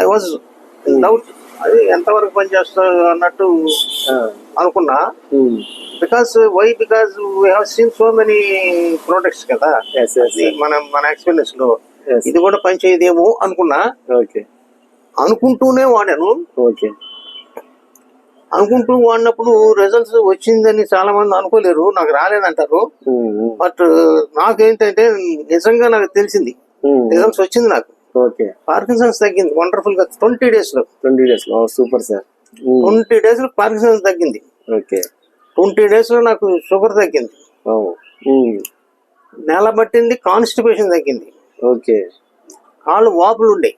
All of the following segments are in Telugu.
ఐ వాజ్ డౌట్ అది ఎంతవరకు పనిచేస్తుంది అన్నట్టు అనుకున్నా. Because we have seen so many products కదా, మన ఎక్స్పీరియన్స్ లో ఇది కూడా పనిచేయదేమో అనుకున్నా. అనుకుంటూనే వాడాను. అనుకుంటూ వాడినప్పుడు రిజల్ట్స్ వచ్చిందని చాలా మంది అనుకోలేరు, నాకు రాలేదంటారు. బట్ నాకేంటంటే నిజంగా నాకు తెలిసింది, రిజల్ట్స్ వచ్చింది నాకు. పార్కిన్సన్స్ తగ్గింది వండర్ఫుల్ గా 20 days లో. Super sir. 20 days లో పార్కిన్సన్స్ తగ్గింది. 20 days లో నాకు షుగర్ తగ్గింది. నెల పట్టింది కాన్స్టిపేషన్ తగ్గింది. కాళ్ళు వాపులు ఉండే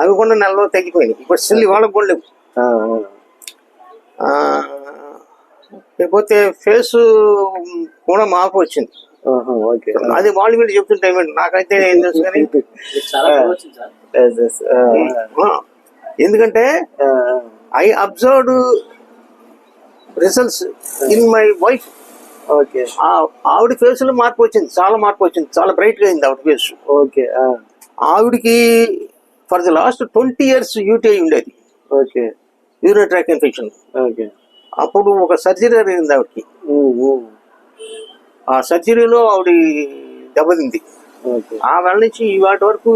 అవి కూడా నెలలో తగ్గిపోయినాయి. ఇప్పుడు స్టిల్ వాళ్ళకి కూడా లేవు. లేకపోతే ఫేస్ కూడా మార్పు వచ్చింది. అది వాళ్ళు వీళ్ళు చెప్తుంటే నాకైతే ఏం తెలుసు కానీ, ఎందుకంటే I observed results in my wife. ఆవిడ ఫేస్ లో మార్పు వచ్చింది, చాలా మార్పు వచ్చింది, చాలా బ్రైట్ గా అయింది ఆవిడ ఫేస్. ఆవిడకి for the last 20 years UTI ఉండేది, యూరినరీ ట్రాక్ట్ ఇన్ఫెక్షన్. అప్పుడు ఒక సర్జరీ జరిగింది ఆవిడకి. ఆ సర్జరీలో ఆవిడ దెబ్బతింది. ఆ వేళ నుంచి ఈ వాటి వరకు